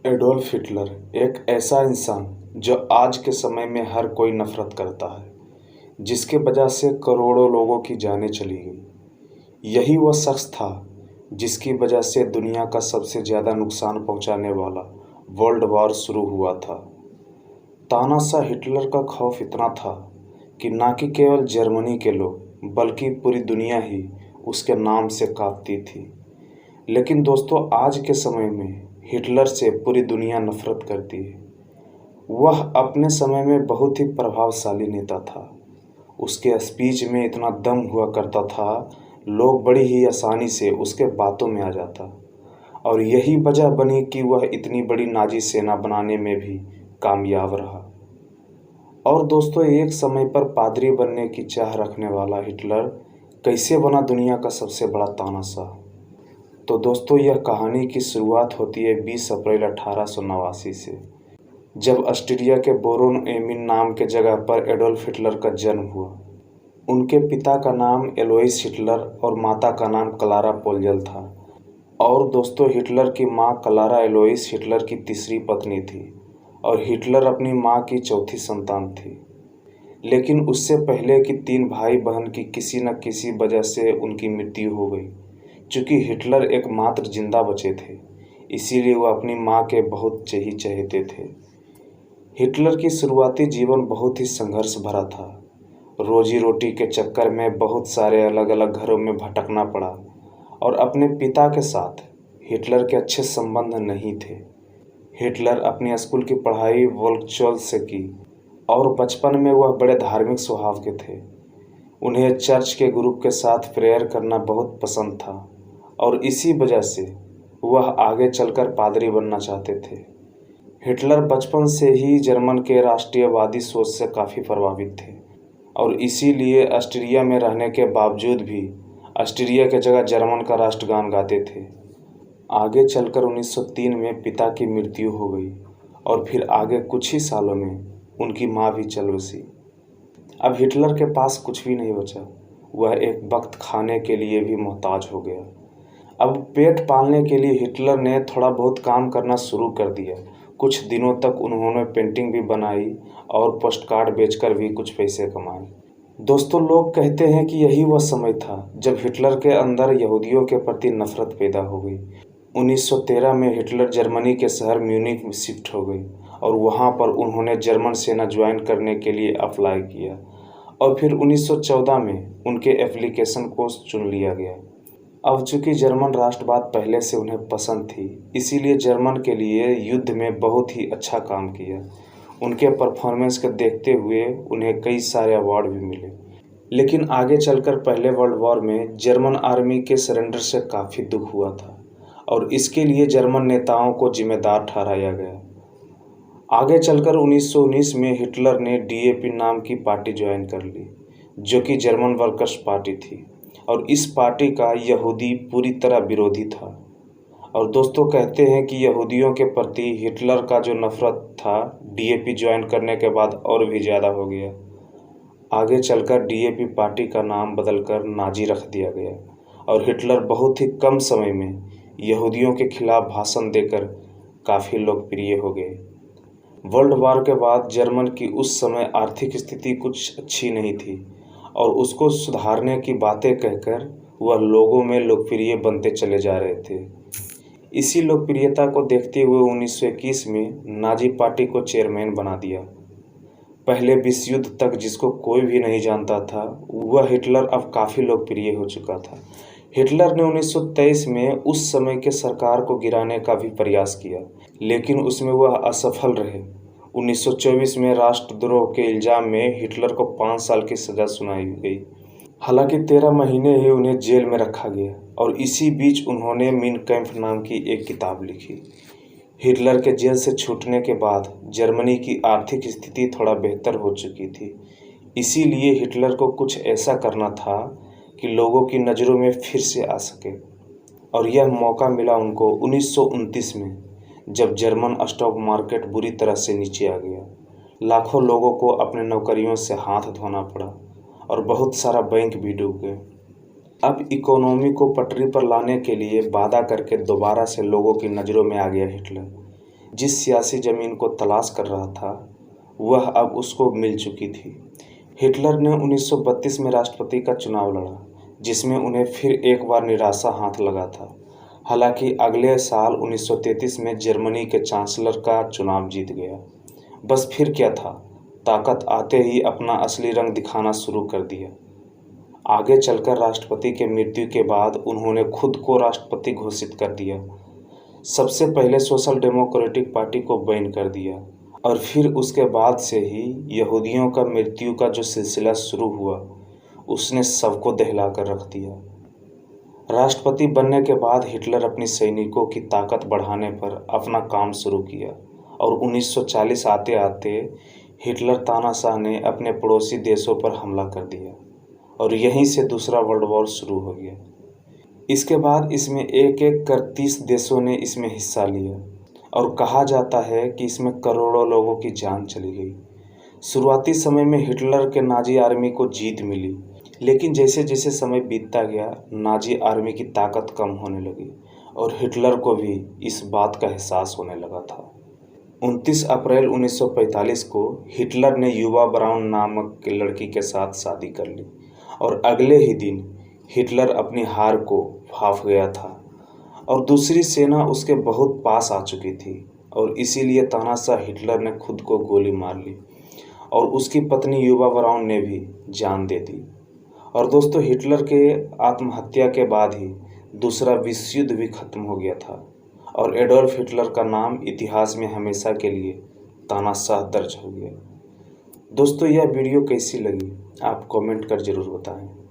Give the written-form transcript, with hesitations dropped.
Adolf Hitler एक ऐसा इंसान जो आज के समय में हर कोई नफरत करता है, जिसके वजह से करोड़ों लोगों की जानें चली गई। यही वह शख्स था जिसकी वजह से दुनिया का सबसे ज़्यादा नुकसान पहुंचाने वाला वर्ल्ड वॉर शुरू हुआ था। तानाशाह हिटलर का खौफ इतना था कि न कि केवल जर्मनी के लोग बल्कि पूरी दुनिया ही उसके नाम से कांपती थी। लेकिन दोस्तों, आज के समय में हिटलर से पूरी दुनिया नफरत करती है। वह अपने समय में बहुत ही प्रभावशाली नेता था। उसके स्पीच में इतना दम हुआ करता था, लोग बड़ी ही आसानी से उसके बातों में आ जाता। और यही वजह बनी कि वह इतनी बड़ी नाजी सेना बनाने में भी कामयाब रहा। और दोस्तों, एक समय पर पादरी बनने की चाह रखने वाला हिटलर कैसे बना दुनिया का सबसे बड़ा तानाशाह। तो दोस्तों, यह कहानी की शुरुआत होती है 20 अप्रैल 1889 से, जब ऑस्ट्रिया के बोरोन एमिन नाम के जगह पर एडोल्फ हिटलर का जन्म हुआ। उनके पिता का नाम एलोइस हिटलर और माता का नाम क्लारा पोलजल था। और दोस्तों, हिटलर की मां क्लारा एलोइस हिटलर की तीसरी पत्नी थी और हिटलर अपनी मां की चौथी संतान थी। लेकिन उससे पहले कि 3 भाई बहन की किसी न किसी वजह से उनकी मृत्यु हो गई। चूँकि हिटलर एकमात्र जिंदा बचे थे, इसीलिए वह अपनी मां के बहुत ही चहेते थे। हिटलर की शुरुआती जीवन बहुत ही संघर्ष भरा था। रोजी रोटी के चक्कर में बहुत सारे अलग अलग घरों में भटकना पड़ा और अपने पिता के साथ हिटलर के अच्छे संबंध नहीं थे। हिटलर अपनी स्कूल की पढ़ाई वोल्क्सवाल से की और बचपन में वह बड़े धार्मिक स्वभाव के थे। उन्हें चर्च के ग्रुप के साथ प्रेयर करना बहुत पसंद था और इसी वजह से वह आगे चलकर पादरी बनना चाहते थे। हिटलर बचपन से ही जर्मन के राष्ट्रीयवादी सोच से काफ़ी प्रभावित थे और इसीलिए ऑस्ट्रिया में रहने के बावजूद भी ऑस्ट्रिया के जगह जर्मन का राष्ट्रगान गाते थे। आगे चलकर 1903 में पिता की मृत्यु हो गई और फिर आगे कुछ ही सालों में उनकी माँ भी चल बसी। अब हिटलर के पास कुछ भी नहीं बचा। वह एक वक्त खाने के लिए भी मोहताज हो गया। अब पेट पालने के लिए हिटलर ने थोड़ा बहुत काम करना शुरू कर दिया। कुछ दिनों तक उन्होंने पेंटिंग भी बनाई और पोस्टकार्ड बेचकर भी कुछ पैसे कमाए। दोस्तों, लोग कहते हैं कि यही वह समय था जब हिटलर के अंदर यहूदियों के प्रति नफरत पैदा हो गई। 1913 में हिटलर जर्मनी के शहर म्यूनिख में शिफ्ट हो गई और वहां पर उन्होंने जर्मन सेना ज्वाइन करने के लिए अप्लाई किया और फिर 1914 में उनके एप्लीकेशन को चुन लिया गया। अब चूंकि जर्मन राष्ट्रवाद पहले से उन्हें पसंद थी, इसीलिए जर्मन के लिए युद्ध में बहुत ही अच्छा काम किया। उनके परफॉर्मेंस को देखते हुए उन्हें कई सारे अवार्ड भी मिले। लेकिन आगे चलकर पहले वर्ल्ड वॉर में जर्मन आर्मी के सरेंडर से काफ़ी दुख हुआ था और इसके लिए जर्मन नेताओं को जिम्मेदार ठहराया गया। आगे चलकर 1919 में हिटलर ने डीएपी नाम की पार्टी ज्वाइन कर ली, जो कि जर्मन वर्कर्स पार्टी थी और इस पार्टी का यहूदी पूरी तरह विरोधी था। और दोस्तों, कहते हैं कि यहूदियों के प्रति हिटलर का जो नफरत था डीएपी ज्वाइन करने के बाद और भी ज़्यादा हो गया। आगे चलकर डीएपी पार्टी का नाम बदलकर नाजी रख दिया गया और हिटलर बहुत ही कम समय में यहूदियों के खिलाफ भाषण देकर काफ़ी लोकप्रिय हो गए। वर्ल्ड वॉर के बाद जर्मन की उस समय आर्थिक स्थिति कुछ अच्छी नहीं थी और उसको सुधारने की बातें कहकर वह लोगों में लोकप्रिय बनते चले जा रहे थे। इसी लोकप्रियता को देखते हुए 1921 में नाजी पार्टी को चेयरमैन बना दिया। पहले विश्व युद्ध तक जिसको कोई भी नहीं जानता था, वह हिटलर अब काफ़ी लोकप्रिय हो चुका था। हिटलर ने 1923 में उस समय के सरकार को गिराने का भी प्रयास किया, लेकिन उसमें वह असफल रहे। 1924 में राष्ट्रद्रोह के इल्ज़ाम में हिटलर को 5 साल की सज़ा सुनाई गई। हालांकि 13 महीने ही उन्हें जेल में रखा गया और इसी बीच उन्होंने मीन कैंप नाम की एक किताब लिखी। हिटलर के जेल से छूटने के बाद जर्मनी की आर्थिक स्थिति थोड़ा बेहतर हो चुकी थी, इसीलिए हिटलर को कुछ ऐसा करना था कि लोगों की नज़रों में फिर से आ सके। और यह मौका मिला उनको 1929 में, जब जर्मन स्टॉक मार्केट बुरी तरह से नीचे आ गया। लाखों लोगों को अपने नौकरियों से हाथ धोना पड़ा और बहुत सारा बैंक भी डूब गए। अब इकोनॉमी को पटरी पर लाने के लिए वादा करके दोबारा से लोगों की नज़रों में आ गया हिटलर। जिस सियासी ज़मीन को तलाश कर रहा था वह अब उसको मिल चुकी थी। हिटलर ने 1932 में राष्ट्रपति का चुनाव लड़ा, जिसमें उन्हें फिर एक बार निराशा हाथ लगा था। हालांकि अगले साल 1933 में जर्मनी के चांसलर का चुनाव जीत गया। बस फिर क्या था, ताकत आते ही अपना असली रंग दिखाना शुरू कर दिया। आगे चलकर राष्ट्रपति के मृत्यु के बाद उन्होंने खुद को राष्ट्रपति घोषित कर दिया। सबसे पहले सोशल डेमोक्रेटिक पार्टी को बैन कर दिया और फिर उसके बाद से ही यहूदियों का मृत्यु का जो सिलसिला शुरू हुआ उसने सबको दहला कर रख दिया। राष्ट्रपति बनने के बाद हिटलर अपनी सैनिकों की ताकत बढ़ाने पर अपना काम शुरू किया और 1940 आते आते हिटलर तानाशाह ने अपने पड़ोसी देशों पर हमला कर दिया और यहीं से दूसरा वर्ल्ड वॉर शुरू हो गया। इसके बाद इसमें एक एक कर 30 देशों ने इसमें हिस्सा लिया और कहा जाता है कि इसमें करोड़ों लोगों की जान चली गई। शुरुआती समय में हिटलर के नाजी आर्मी को जीत मिली, लेकिन जैसे जैसे समय बीतता गया नाजी आर्मी की ताकत कम होने लगी और हिटलर को भी इस बात का एहसास होने लगा था। 29 अप्रैल 1945 को हिटलर ने युवा ब्राउन नामक लड़की के साथ शादी कर ली और अगले ही दिन हिटलर अपनी हार को भांप गया था और दूसरी सेना उसके बहुत पास आ चुकी थी और इसीलिए तानाशाह हिटलर ने खुद को गोली मार ली और उसकी पत्नी युवा ब्राउन ने भी जान दे दी। और दोस्तों, हिटलर के आत्महत्या के बाद ही दूसरा विश्व युद्ध भी खत्म हो गया था और एडोल्फ हिटलर का नाम इतिहास में हमेशा के लिए तानाशाह दर्ज हो गया। दोस्तों, यह वीडियो कैसी लगी आप कमेंट कर ज़रूर बताएं।